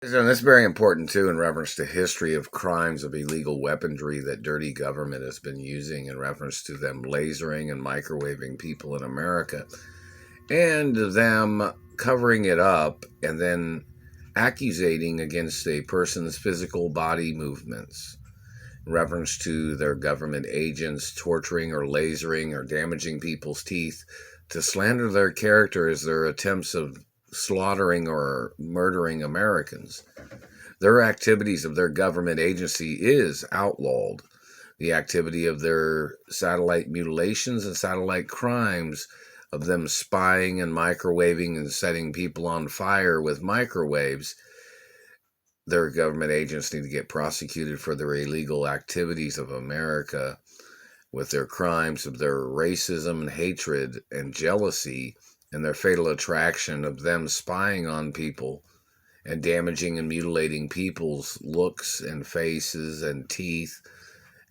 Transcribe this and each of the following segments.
So that's very important too in reference to history of crimes of illegal weaponry that dirty government has been using in reference to them lasering and microwaving people in America and them covering it up and then accusating against a person's physical body movements in reference to their government agents torturing or lasering or damaging people's teeth to slander their character as their attempts of slaughtering or murdering Americans. Their activities of their government agency is outlawed. The activity of their satellite mutilations and satellite crimes, of them spying and microwaving and setting people on fire with microwaves, their government agents need to get prosecuted for their illegal activities of America with their crimes of their racism and hatred and jealousy and their fatal attraction of them spying on people and damaging and mutilating people's looks and faces and teeth,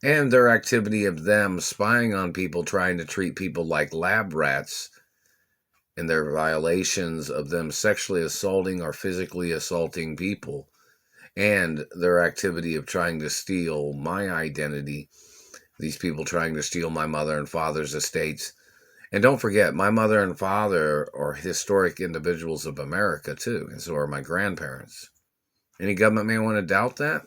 and their activity of them spying on people, trying to treat people like lab rats, and their violations of them sexually assaulting or physically assaulting people, and their activity of trying to steal my identity, these people trying to steal my mother and father's estates. And don't forget, my mother and father are historic individuals of America, too, and so are my grandparents. Any government may want to doubt that.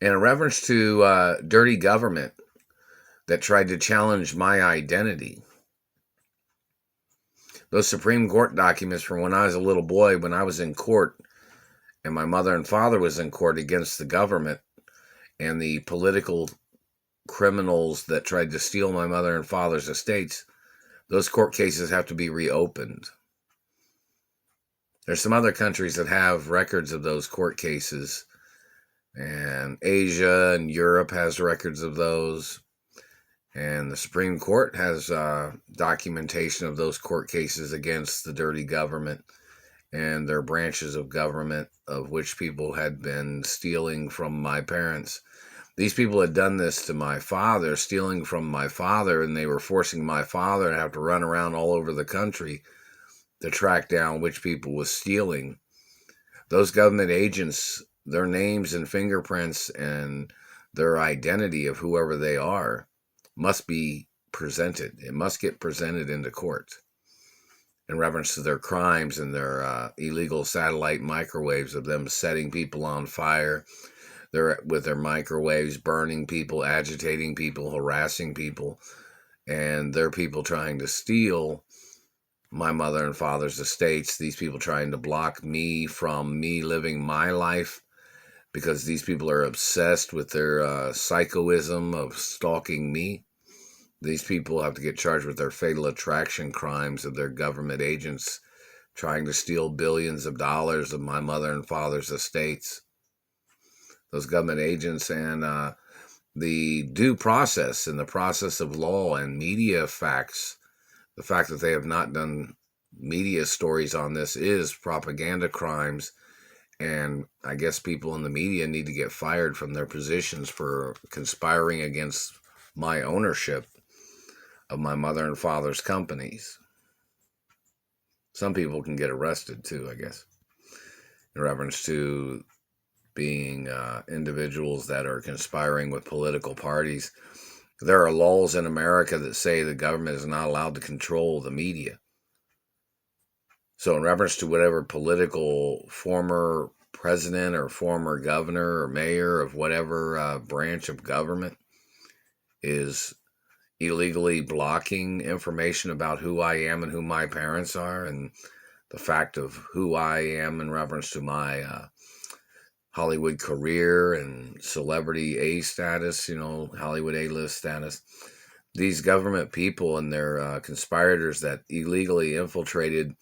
And in reference to dirty government that tried to challenge my identity, those Supreme Court documents from when I was a little boy, when I was in court, and my mother and father was in court against the government and the political criminals that tried to steal my mother and father's estates, those court cases have to be reopened. There's some other countries that have records of those court cases, and Asia and Europe has records of those, and the Supreme Court has documentation of those court cases against the dirty government and their branches of government, of which people had been stealing from my parents. These people had done this to my father, stealing from my father, and they were forcing my father to have to run around all over the country to track down which people was stealing. Those government agents, their names and fingerprints and their identity of whoever they are must be presented. It must get presented into court in reference to their crimes and their illegal satellite microwaves of them setting people on fire. They're with their microwaves, burning people, agitating people, harassing people, and they're people trying to steal my mother and father's estates. These people trying to block me from me living my life because these people are obsessed with their psychoism of stalking me. These people have to get charged with their fatal attraction crimes of their government agents trying to steal billions of dollars of my mother and father's estates. Those government agents and the due process and the process of law and media facts, the fact that they have not done media stories on this is propaganda crimes. And I guess people in the media need to get fired from their positions for conspiring against my ownership of my mother and father's companies. Some people can get arrested too, I guess, in reference to being individuals that are conspiring with political parties. There are laws in America that say the government is not allowed to control the media. So in reference to whatever political former president or former governor or mayor of whatever branch of government is illegally blocking information about who I am and who my parents are and the fact of who I am in reference to my Hollywood career and celebrity A status, Hollywood A-list status. These government people and their conspirators that illegally infiltrated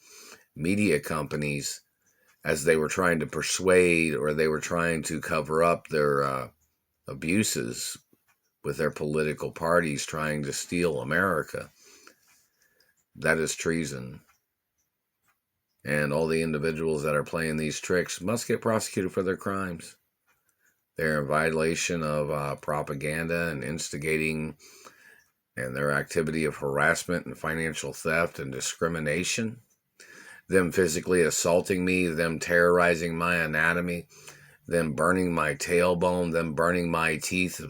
media companies as they were trying to persuade or they were trying to cover up their abuses with their political parties trying to steal America. That is treason. And all the individuals that are playing these tricks must get prosecuted for their crimes. They're in violation of propaganda and instigating and their activity of harassment and financial theft and discrimination. them physically assaulting me, them terrorizing my anatomy, them burning my tailbone, them burning my teeth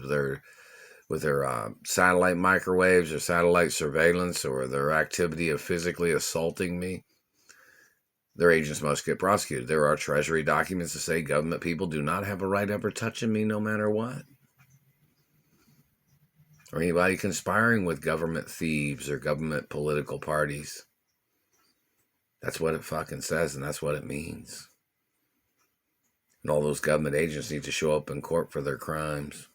with their satellite microwaves or satellite surveillance, or their activity of physically assaulting me, their agents must get prosecuted. There are Treasury documents that say government people do not have a right ever touching me no matter what. Or anybody conspiring with government thieves or government political parties. That's what it fucking says, and that's what it means. And all those government agents need to show up in court for their crimes.